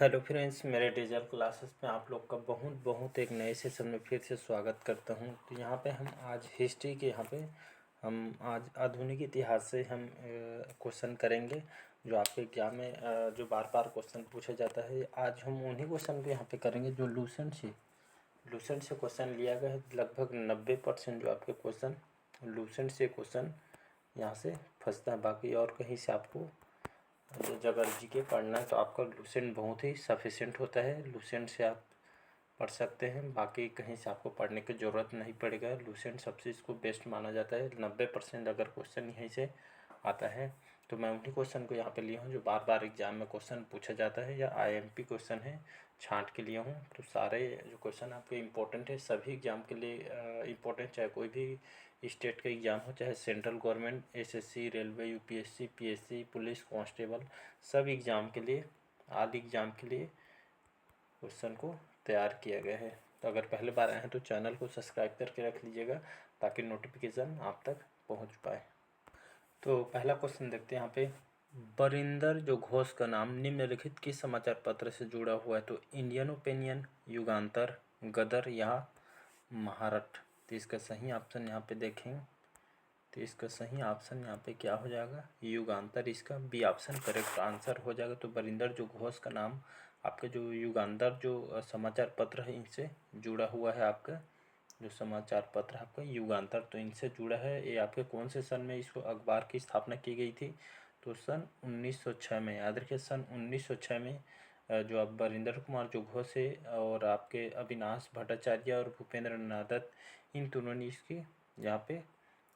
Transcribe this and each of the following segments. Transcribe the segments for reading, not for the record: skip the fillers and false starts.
Hello friends, मेरे digital classes में आप लोग का बहुत बहुत एक नए सेशन में फिर से स्वागत करता हूं। तो यहाँ पे हम आज हिस्ट्री के हम आज आधुनिक इतिहास से हम क्वेश्चन करेंगे जो आपके एग्जाम में जो बार बार क्वेश्चन पूछा जाता है। आज हम उन्हीं क्वेश्चन को यहाँ पे करेंगे जो लूसेंट से क्वेश्चन लिया गया है। लगभग 90% जो आपके क्वेश्चन लूसेंट से क्वेश्चन यहाँ से फंसता है। बाकी और कहीं से आपको अगर जीके पढ़ना है तो आपका लूसेंट बहुत ही सफिशिएंट होता है। लूसेंट से आप पढ़ सकते हैं, बाकी कहीं से आपको पढ़ने की ज़रूरत नहीं पड़ेगा। लूसेंट सबसे इसको बेस्ट माना जाता है। 90% अगर क्वेश्चन यहीं से आता है तो मैं उन्हीं क्वेश्चन को यहाँ पे लिया हूँ जो बार बार एग्जाम में क्वेश्चन पूछा जाता है या आईएमपी क्वेश्चन है, छांट के लिया हूँ। तो सारे जो क्वेश्चन आपके इम्पोर्टेंट है, सभी एग्जाम के लिए इम्पोर्टेंट, चाहे कोई भी स्टेट का एग्ज़ाम हो, चाहे central government, SSC, railway, UPSC, PSC, police constable, सब एग्ज़ाम के लिए, आदि एग्ज़ाम के लिए क्वेश्चन को तैयार किया गया है। तो अगर पहले बार आए हैं तो चैनल को सब्सक्राइब करके रख लीजिएगा ताकि नोटिफिकेशन आप तक पहुंच पाए। तो पहला क्वेश्चन देखते हैं यहाँ पे। बरिंदर जो घोष का नाम निम्नलिखित किस समाचार पत्र से जुड़ा हुआ है? तो इंडियन ओपिनियन, युगांतर, गदर या महारठ। तो इसका सही ऑप्शन यहाँ पे देखें तो इसका सही ऑप्शन यहाँ पे क्या हो जाएगा? युगांतर। इसका बी ऑप्शन करेक्ट आंसर हो जाएगा। तो बरिंदर जो घोष का नाम आपके जो युगांतर जो समाचार पत्र है इनसे जुड़ा हुआ है। आपका जो समाचार पत्र है आपका युगांतर, तो इनसे जुड़ा है। ये आपके कौन से सन में इसको अखबार की स्थापना की गई थी? तो सन 1906 में। याद रखिए सन 1906 में जो आप बरिंदर कुमार जो घोष है और आपके अविनाश भट्टाचार्य और भूपेंद्र नाथ दत्त, इन दोनों ने इसकी यहाँ पे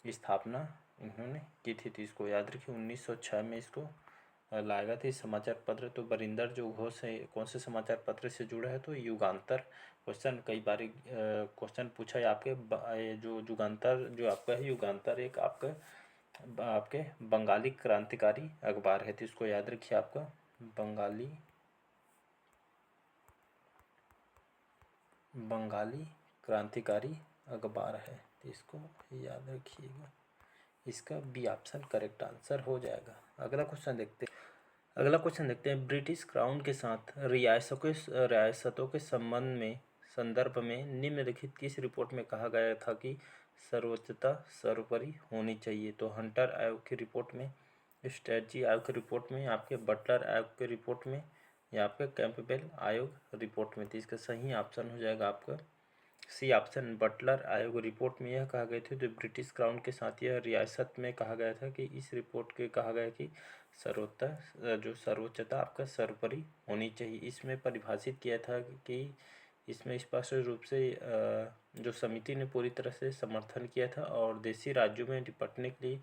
स्थापना इन्होंने की थी। तो इसको याद रखिए 1906 में इसको लाएगा था समाचार पत्र। तो बरिंदर जो घोष है कौन से समाचार पत्र से जुड़ा है? तो युगांतर। क्वेश्चन कई बार क्वेश्चन पूछा है आपके जो युगांतर जो आपका है, युगांतर एक आपके बंगाली क्रांतिकारी अखबार है। तो इसको याद रखिए आपका बंगाली क्रांतिकारी अखबार है। तो इसको याद रखिएगा। इसका बी ऑप्शन करेक्ट आंसर हो जाएगा। अगला क्वेश्चन देखते हैं। ब्रिटिश क्राउन के साथ रियासतों के संदर्भ में निम्नलिखित किस रिपोर्ट में कहा गया था कि सर्वोच्चता सर्वोपरि होनी चाहिए? तो हंटर आयोग की रिपोर्ट में, स्ट्रेटजी आयोग की रिपोर्ट में, आपके बटलर आयोग की रिपोर्ट में या आपके कैंपबेल आयोग रिपोर्ट में। तो इसका सही ऑप्शन हो जाएगा आपका सी ऑप्शन। बटलर आयोग रिपोर्ट में यह कहा गया था जो ब्रिटिश क्राउन के साथ यह रियासत में कहा गया था कि इस रिपोर्ट के कहा गया कि सर्वोच्चता आपका सर्वोपरि होनी चाहिए। इसमें परिभाषित किया था कि इसमें स्पष्ट रूप से जो समिति ने पूरी तरह से समर्थन किया था और देशी राज्यों में निपटने के लिए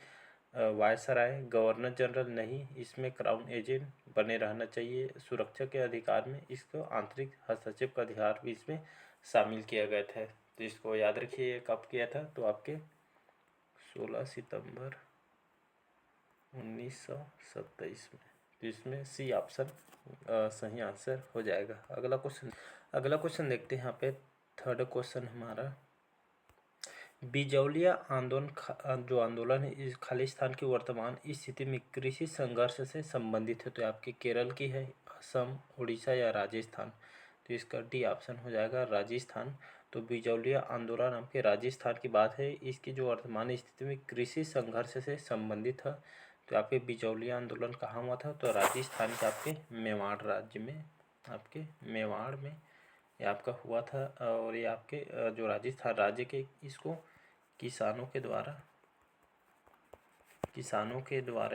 वायसराय, गवर्नर जनरल नहीं, इसमें क्राउन एजेंट बने रहना चाहिए। सुरक्षा के अधिकार में इसको आंतरिक हस्तक्षेप का अधिकार भी इसमें शामिल किया गया था। तो इसको याद रखिए कब किया था? तो आपके 16 सितंबर 1927 में। तो इसमें सी ऑप्शन सही आंसर हो जाएगा। अगला क्वेश्चन देखते हैं यहाँ पे। थर्ड क्वेश्चन हमारा, बिजौलिया आंदोलन है इस खालिस्तान की वर्तमान स्थिति में कृषि संघर्ष से संबंधित है। तो आपके केरल की है, असम, उड़ीसा या राजस्थान? तो इसका डी ऑप्शन हो जाएगा राजस्थान। तो बिजौलिया आंदोलन आपके राजस्थान की बात है। इसकी जो वर्तमान स्थिति में कृषि संघर्ष से संबंधित है। तो आपके बिजौलिया आंदोलन कहाँ हुआ था? तो राजस्थान के आपके मेवाड़ राज्य में, आपके मेवाड़ में ये आपका हुआ था। और ये आपके जो राजस्थान राज्य के इसको किसानों के द्वारा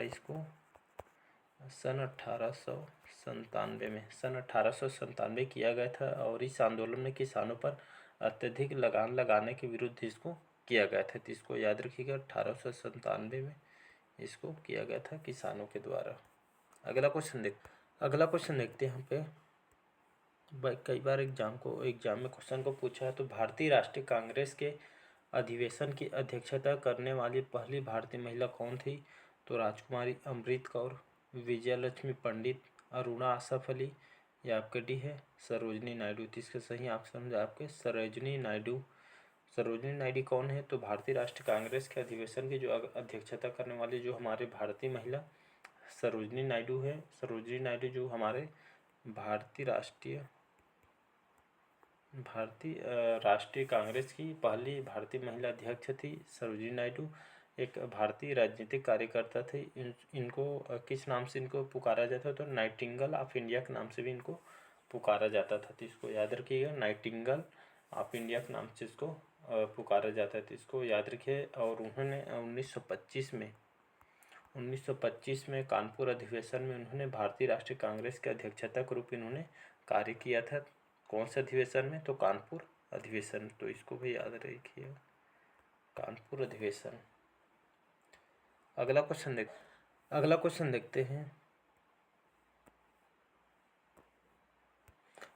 इसको सन 1897 किया गया था। और इस आंदोलन में किसानों पर अत्यधिक लगान लगाने के विरुद्ध इसको किया गया था। तो इसको याद रखिएगा 1897 में इसको किया गया था किसानों के द्वारा। अगला क्वेश्चन देखते हैं यहाँ पे। कई बार एग्जाम में क्वेश्चन को पूछा है। तो भारतीय राष्ट्रीय कांग्रेस के अधिवेशन की अध्यक्षता करने वाली पहली भारतीय महिला कौन थी? तो राजकुमारी अमृत कौर, विजयलक्ष्मी पंडित, अरुणा आसफ अली या आपके डी है सरोजनी नायडू। तो इसका सही ऑप्शन है आपके सरोजनी नायडू। सरोजनी नायडू कौन है? तो भारतीय राष्ट्रीय कांग्रेस के अधिवेशन की जो अध्यक्षता करने वाली जो हमारे भारतीय महिला सरोजनी नायडू है। सरोजनी नायडू जो हमारे भारतीय राष्ट्रीय कांग्रेस की पहली भारतीय महिला अध्यक्ष थी सरोजिनी नायडू। एक भारतीय राजनीतिक कार्यकर्ता थे। इनको किस नाम से इनको पुकारा जाता था? तो नाइटिंगेल ऑफ इंडिया के नाम से भी इनको पुकारा जाता था। तो इसको याद रखिएगा, नाइटिंगेल ऑफ इंडिया के नाम से इसको पुकारा जाता है। तो इसको याद रखिए। और उन्होंने 1925 में कानपुर अधिवेशन में उन्होंने भारतीय राष्ट्रीय कांग्रेस के अध्यक्षता के रूप में इन्होंने कार्य किया था। कौन से अधिवेशन में? तो कानपुर अधिवेशन। तो इसको भी याद रखिएगा, कानपुर अधिवेशन। अगला क्वेश्चन देखते हैं।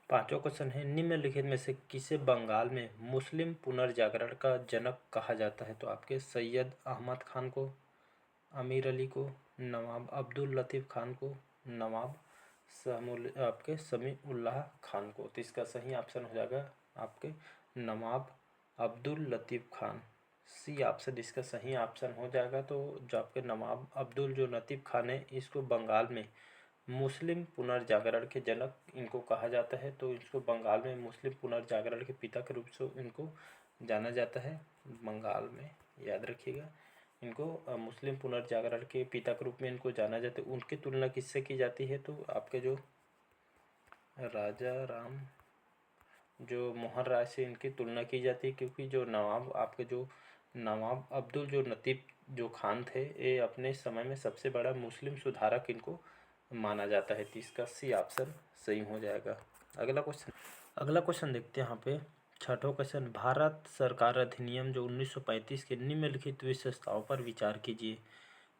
पांचवा क्वेश्चन है, निम्नलिखित में से किसे बंगाल में मुस्लिम पुनर्जागरण का जनक कहा जाता है? तो आपके सैयद अहमद खान को, अमीर अली को, नवाब अब्दुल लतीफ़ खान को, नवाब आपके समी उल्लाह खान को। तो इसका सही ऑप्शन हो जाएगा आपके नवाब अब्दुल लतीफ़ खान। सी ऑप्शन इसका सही ऑप्शन हो जाएगा। तो जो आपके नवाब अब्दुल जो लतीफ़ खान है, इसको बंगाल में मुस्लिम पुनर्जागरण के जनक इनको कहा जाता है। तो इसको बंगाल में मुस्लिम पुनर्जागरण के पिता के रूप से इनको जाना जाता है। बंगाल में याद रखिएगा, इनको मुस्लिम पुनर्जागरण के पिता के रूप में इनको जाना जाता है। उनकी तुलना किससे की जाती है? तो आपके जो राजा राम जो मोहन राय से इनकी तुलना की जाती है, क्योंकि जो नवाब अब्दुल जो लतीफ़ जो खान थे, ये अपने समय में सबसे बड़ा मुस्लिम सुधारक इनको माना जाता है। तो इसका सी ऑप्शन सही हो जाएगा। अगला क्वेश्चन देखते हैं यहाँ पे। छठवां क्वेश्चन, भारत सरकार अधिनियम जो 1935 के निम्नलिखित विशेषताओं पर विचार कीजिए।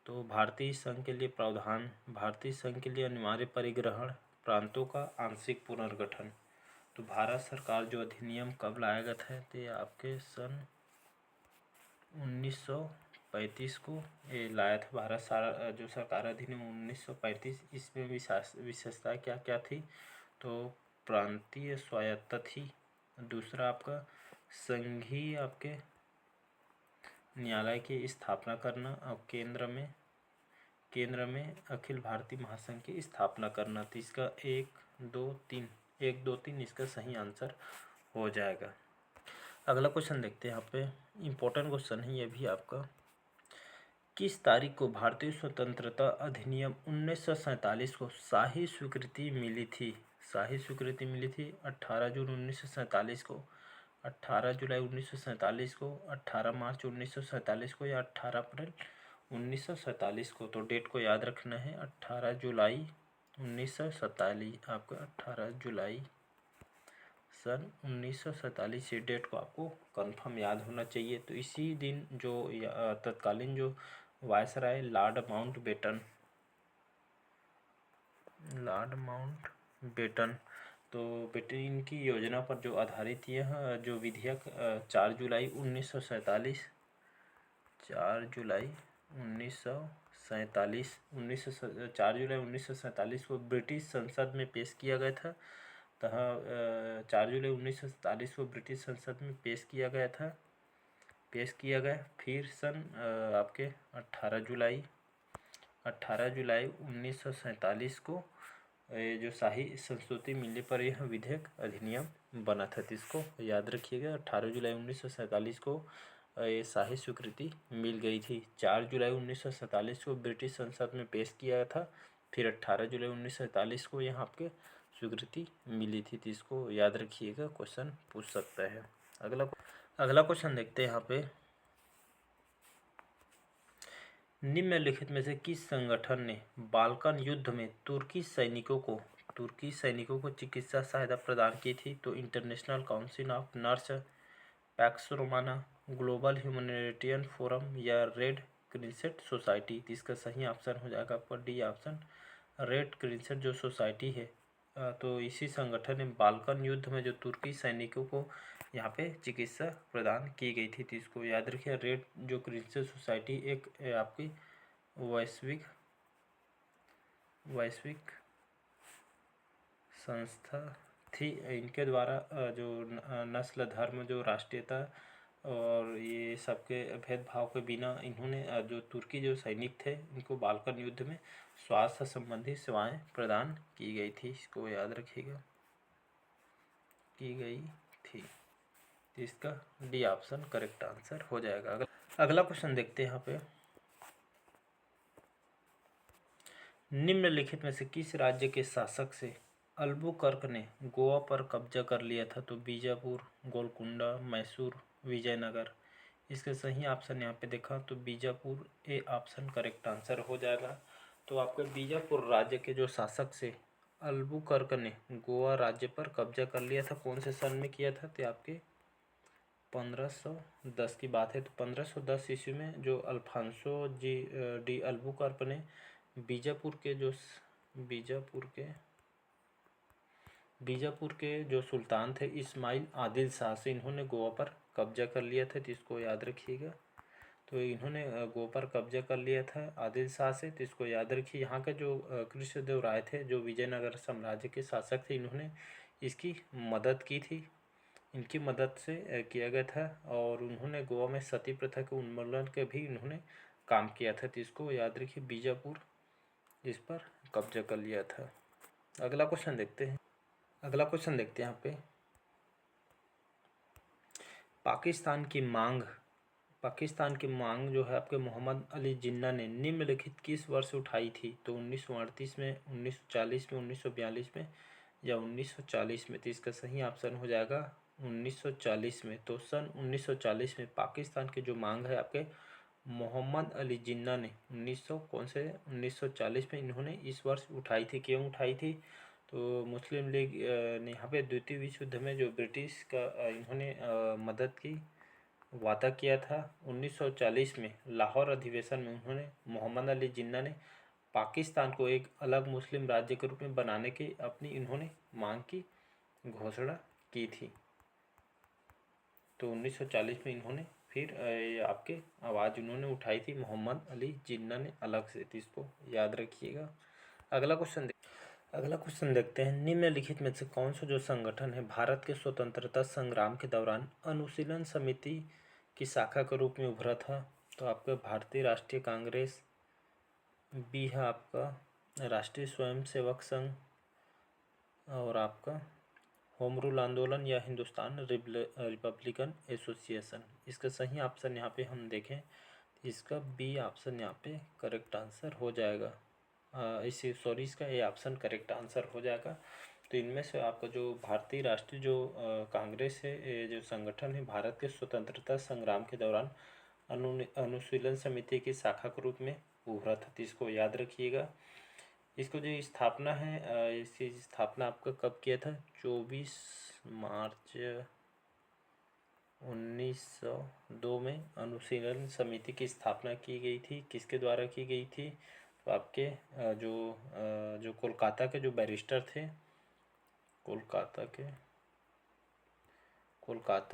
तो भारतीय संघ के लिए प्रावधान, भारतीय संघ के लिए अनिवार्य परिग्रहण, प्रांतों का आंशिक पुनर्गठन। तो भारत सरकार जो अधिनियम कब लाया गया था? तो ये आपके सन 1935 को ये लाया था। जो सरकार अधिनियम 1935, इसमें विशेषता क्या क्या थी? तो प्रांतीय स्वायत्तता थी। दूसरा आपका संघीय आपके न्यायालय की स्थापना करना, और केंद्र में अखिल भारतीय महासंघ की स्थापना करना। तो इसका 1, 2, 3 इसका सही आंसर हो जाएगा। अगला क्वेश्चन देखते हैं। यहाँ पे इम्पोर्टेंट क्वेश्चन है ये भी आपका। किस तारीख को भारतीय स्वतंत्रता अधिनियम 1947 को शाही स्वीकृति मिली थी? 18 जून 1947 को, 18 जुलाई 1947 को, 18 मार्च 1947 को, या 18 अप्रैल 1947 को। तो डेट को याद रखना है, 18 जुलाई 1947। आपका 18 जुलाई सन 1947 ये डेट को आपको कंफर्म याद होना चाहिए। तो इसी दिन जो तत्कालीन जो वायसराय लॉर्ड माउंटबेटन तो इनकी योजना पर जो आधारित यह जो विधेयक 4 जुलाई 1947 को ब्रिटिश संसद में पेश किया गया था। 4 जुलाई 1947 को ब्रिटिश संसद में पेश किया गया। फिर सन आपके 18 जुलाई 1947 को जो शाही संस्तुति मिलने पर यह विधेयक अधिनियम बना था। तो इसको याद रखिएगा, 18 जुलाई 1947 को ये शाही स्वीकृति मिल गई थी। 4 जुलाई 1947 को ब्रिटिश संसद में पेश किया था। फिर 18 जुलाई 1947 को यहाँ आपके स्वीकृति मिली थी। तो इसको याद रखिएगा, क्वेश्चन पूछ सकता है। अगला क्वेश्चन देखते हैं यहाँ पे। निम्नलिखित में से किस संगठन ने बाल्कन युद्ध में तुर्की सैनिकों को चिकित्सा सहायता प्रदान की थी? तो international council of nurse, PACS Romana, global humanitarian forum, या रेड क्रिसेंट सोसाइटी। तो इसका सही ऑप्शन हो जाएगा आपका डी ऑप्शन, रेड क्रिसेंट जो सोसाइटी है। तो इसी संगठन ने बाल्कन युद्ध में जो तुर्की सैनिकों को यहाँ पे चिकित्सा प्रदान की गई थी। तो इसको याद रखिए, रेड जो क्रिसेंट सोसाइटी एक आपकी वैश्विक संस्था थी। इनके द्वारा जो नस्ल, धर्म, जो राष्ट्रीयता और ये सबके भेदभाव के बिना इन्होंने जो तुर्की जो सैनिक थे इनको बाल्कन युद्ध में स्वास्थ्य संबंधी सेवाएं प्रदान की गई थी। इसको याद रखिएगा, की गई थी। तो इसका डी ऑप्शन करेक्ट आंसर हो जाएगा। अगला क्वेश्चन देखते हैं यहाँ पे, निम्नलिखित में से किस राज्य के शासक से अल्बुकर्क ने गोवा पर कब्जा कर लिया था? तो बीजापुर, गोलकुंडा, मैसूर, विजयनगर। इसके सही ऑप्शन यहाँ पे देखा तो Bijapur A option correct answer हो जाएगा। तो आपके बीजापुर राज्य के जो शासक से अल्बुकर्क ने गोवा राज्य पर कब्जा कर लिया था, कौन से सन में किया था? तो आपके 1510 की बात है। तो 1510 ईस्वी में जो अल्फांसो डी अल्बुकर्क ने बीजापुर के जो सुल्तान थे इस्माइल आदिल शाह से इन्होंने गोवा पर कब्जा कर लिया था। तो इसको याद रखिएगा। तो इन्होंने गोवा पर कब्जा कर लिया था आदिल शाह से। तो इसको याद रखिए। यहाँ के जो कृष्णदेव राय थे जो विजयनगर साम्राज्य के शासक थे, इन्होंने इसकी मदद की थी, इनकी मदद से किया गया था। और उन्होंने गोवा में सती प्रथा के उन्मूलन के भी इन्होंने काम किया था। तो इसको याद रखिए, बीजापुर इस पर कब्जा कर लिया था। अगला क्वेश्चन देखते हैं यहाँ पे, पाकिस्तान की मांग जो है आपके मोहम्मद अली जिन्ना ने निम्नलिखित किस वर्ष उठाई थी? तो 1938 में, 1940 में, 1942 में या 1940 में? तो इसका सही ऑप्शन हो जाएगा 1940 में। तो सन 1940 में पाकिस्तान की जो मांग है आपके मोहम्मद अली जिन्ना ने 1940 में इन्होंने इस वर्ष उठाई थी। क्यों उठाई थी? तो मुस्लिम लीग ने यहाँ पे द्वितीय विश्व युद्ध में जो ब्रिटिश का इन्होंने मदद की वादा किया था। 1940 में लाहौर अधिवेशन में उन्होंने मोहम्मद अली जिन्ना ने पाकिस्तान को एक अलग मुस्लिम राज्य के रूप में बनाने की अपनी इन्होंने मांग की घोषणा की थी। तो 1940 में इन्होंने फिर आपके आवाज़ उन्होंने उठाई थी मोहम्मद अली जिन्ना ने अलग से। तो इसको याद रखिएगा। अगला क्वेश्चन देखते हैं, निम्नलिखित में से कौन सा जो संगठन है भारत के स्वतंत्रता संग्राम के दौरान अनुशीलन समिति की शाखा के रूप में उभरा था? तो आपका भारतीय राष्ट्रीय कांग्रेस, बी है आपका राष्ट्रीय स्वयंसेवक संघ, और आपका होम रूल आंदोलन या हिंदुस्तान रिपब्लिकन एसोसिएशन। इसका सही ऑप्शन यहाँ पे हम देखें, इसका बी ऑप्शन यहाँ पे करेक्ट आंसर हो जाएगा। इसका ए ऑप्शन करेक्ट आंसर हो जाएगा। तो इनमें से आपका जो भारतीय राष्ट्रीय जो कांग्रेस है, ये जो संगठन है भारत के स्वतंत्रता संग्राम के दौरान अनुशीलन समिति की शाखा के रूप में उभरा था। तो इसको याद रखिएगा। इसको जो स्थापना है, इसकी स्थापना आपका कब किया था? 24 मार्च 1902 में अनुशीलन समिति की स्थापना की गई थी। किसके द्वारा की गई थी? तो आपके जो कोलकाता के जो बैरिस्टर थे, कोलकाता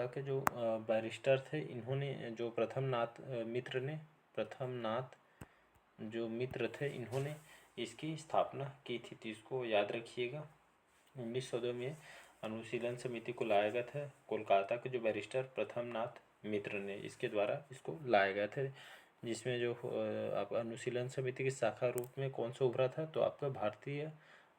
के जो बैरिस्टर थे, इन्होंने जो प्रथमनाथ जो मित्र थे, इन्होंने इसकी स्थापना की थी। तो इसको याद रखिएगा। 1902 में अनुशीलन समिति को लाया गया था। कोलकाता के जो बैरिस्टर प्रथमनाथ मित्र ने इसके द्वारा इसको लाया गया था, जिसमें जो आप अनुशीलन समिति की शाखा रूप में कौन सा उभरा था? तो आपका भारतीय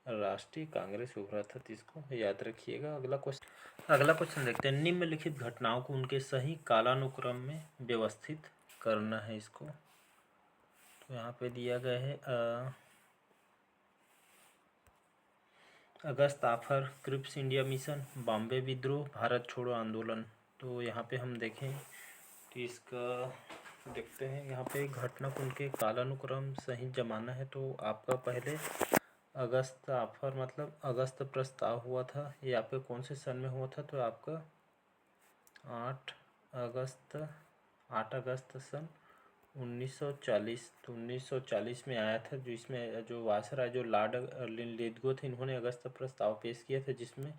राष्ट्रीय कांग्रेस उभरा था। तो इसको याद रखिएगा। अगला क्वेश्चन देखते हैं, निम्नलिखित घटनाओं को उनके सही कालानुक्रम में व्यवस्थित करना है इसको। तो यहाँ पे दिया गया है अगस्त offer, Cripps India mission, Bombay विद्रोह, भारत छोड़ो आंदोलन। तो यहाँ पे हम देखें तो इसका देखते हैं, यहाँ पे घटना को उनके कालानुक्रम सही जमाना है। तो आपका पहले अगस्त आफर मतलब अगस्त प्रस्ताव हुआ था। ये आपके कौन से सन में हुआ था? तो आपका 8 अगस्त सन 1940। तो 1940 में आया था, जो इसमें जो वायसराय जो लॉर्ड लिथगो थे, इन्होंने अगस्त प्रस्ताव पेश किया था, जिसमें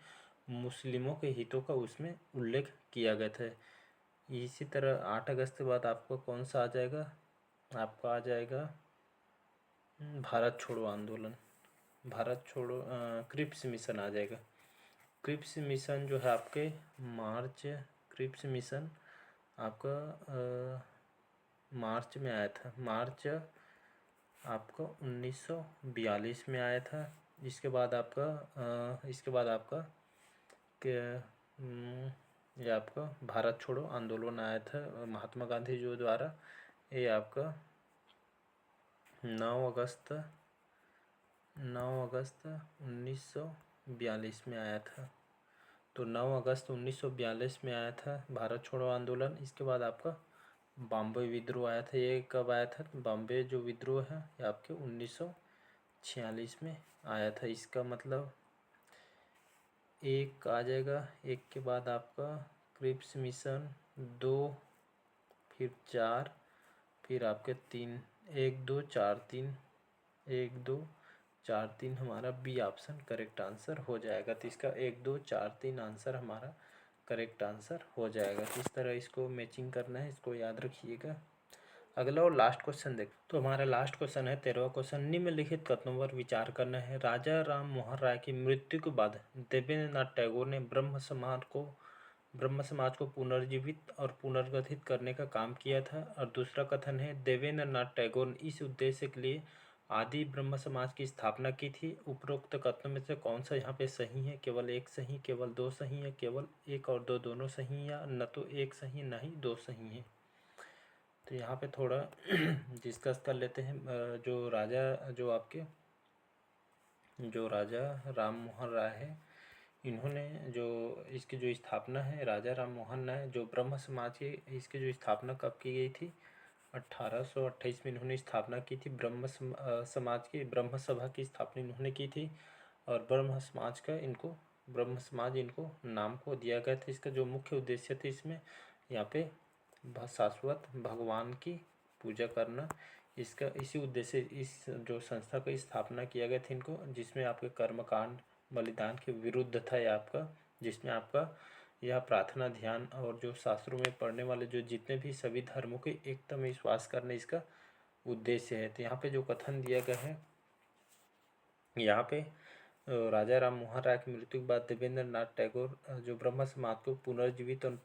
मुस्लिमों के हितों का उसमें उल्लेख किया गया था। इसी तरह 8 अगस्त के बाद आपका कौन सा आ जाएगा? आपका आ जाएगा भारत छोड़ो आंदोलन, क्रिप्स मिशन आ जाएगा। क्रिप्स मिशन जो है आपके क्रिप्स मिशन आपका मार्च में आया था। मार्च आपका 1942 में आया था। इसके बाद आपका ये आपका भारत छोड़ो आंदोलन आया था महात्मा गांधी जी द्वारा। ये आपका 9 अगस्त 1942 में आया था। तो 9 अगस्त 1942 में आया था भारत छोड़ो आंदोलन। इसके बाद आपका बॉम्बे विद्रोह आया था। ये कब आया था? बॉम्बे जो विद्रोह है ये आपके 1946 में आया था। इसका मतलब एक आ जाएगा, एक के बाद आपका क्रिप्स मिशन, 2, फिर 4, फिर आपके 3, 1 2 4 3, 1 2 4 3 हमारा बी ऑप्शन करेक्ट आंसर हो जाएगा। तो इसका 1 2 4 3 आंसर हमारा करेक्ट आंसर हो जाएगा। तो इस तरह इसको मैचिंग करना है, इसको याद रखिएगा। अगला और लास्ट क्वेश्चन देख। तो हमारा लास्ट क्वेश्चन है 13वां क्वेश्चन। निम्नलिखित कथनों पर विचार करना है। राजा राम मोहन राय की मृत्यु के बाद देवेंद्र नाथ टैगोर ने ब्रह्म समाज को पुनर्जीवित और पुनर्गठित करने का काम किया था। और दूसरा कथन है देवेंद्र नाथ टैगोर ने इस उद्देश्य के लिए आदि ब्रह्म समाज की स्थापना की थी। उपरोक्त कथनों में से कौन सा यहाँ पे सही है? केवल एक सही, केवल दो सही है, केवल एक और दो दोनों सही, या न तो एक सही न ही दो सही है। तो यहाँ पे थोड़ा डिस्कस कर लेते हैं। जो राजा राम मोहन राय है, इन्होंने जो इसकी जो स्थापना है, राजा राम मोहन राय जो ब्रह्म समाज की, इसकी जो स्थापना कब की गई थी? 1828 में इन्होंने स्थापना की थी। समाज की ब्रह्म सभा की स्थापना इन्होंने की थी। और ब्रह्म समाज इनको नाम को दिया गया था। इसका जो मुख्य उद्देश्य थे इसमें यहाँ पे शाश्वत भगवान की पूजा करना, इसका इसी उद्देश्य इस जो संस्था की स्थापना किया गया था इनको, जिसमें आपके कर्मकांड बलिदान के विरुद्ध था यह आपका, जिसमें आपका यह प्रार्थना ध्यान और जो शास्त्रों में पढ़ने वाले जो जितने भी सभी धर्मों के एकता में विश्वास करना इसका उद्देश्य है। तो यहाँ पे जो कथन दिया गया है, यहाँ पे राजा राम मोहन राय की मृत्यु के बाद देवेंद्र नाथ टैगोर जो ब्रह्म समाज को पुनर्जीवित और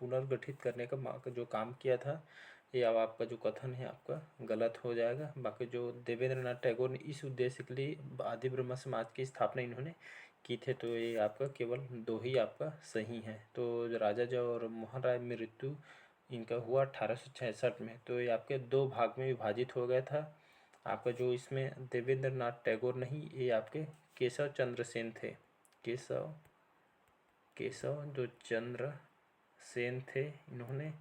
पुनर्गठित करने का जो काम किया था, ये अब आपका जो कथन है आपका गलत हो जाएगा। बाकी जो देवेंद्र नाथ टैगोर ने इस उद्देश्य के लिए आदि ब्रह्म समाज की स्थापना इन्होंने की थे, तो ये आपका केवल दो ही आपका सही है। तो राजा जो और मोहन राय मृत्यु इनका हुआ 1866 में। तो ये आपके दो भाग में विभाजित हो गया था। आपका जो इसमें देवेंद्र नाथ टैगोर नहीं, ये आपके केशव चंद्र सेन थे। केशव जो चंद्र सेन थे, इन्होंने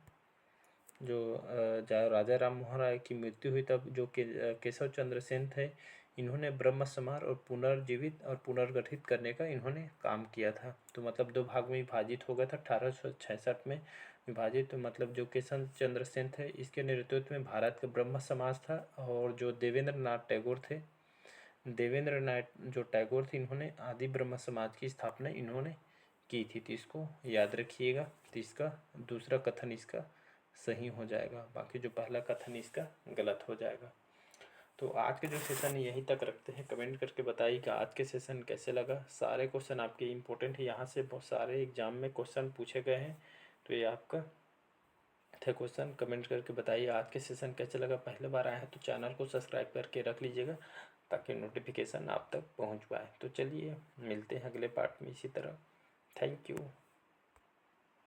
जो राजा राम मोहन राय की मृत्यु हुई तब जो केशव चंद्र सेन थे, इन्होंने ब्रह्म समाज और पुनर्जीवित और पुनर्गठित करने का इन्होंने काम किया था। तो मतलब दो भाग में विभाजित हो गया था 1866 में विभाजित। तो मतलब जो केशव चंद्र सेन थे, इसके नेतृत्व में भारत का ब्रह्म समाज था। और जो देवेंद्र नाथ टैगोर थे, जो टैगोर थे, इन्होंने आदि ब्रह्म समाज की स्थापना इन्होंने की थी। तो इसको याद रखिएगा। तो इसका दूसरा कथन इसका सही हो जाएगा, बाकी जो पहला कथन इसका गलत हो जाएगा। तो आज के जो सेशन है यहीं तक रखते हैं। कमेंट करके बताइए कि आज के सेशन कैसे लगा। सारे क्वेश्चन आपके इम्पोर्टेंट है, यहाँ से बहुत सारे एग्जाम में क्वेश्चन पूछे गए हैं। तो ये आपका थे क्वेश्चन। कमेंट करके बताइए आज के सेशन कैसे लगा। पहले बार आए हैं तो चैनल को सब्सक्राइब करके रख लीजिएगा ताकि नोटिफिकेशन आप तक पहुँच पाए। तो चलिए मिलते हैं अगले पार्ट में इसी तरह। Thank you.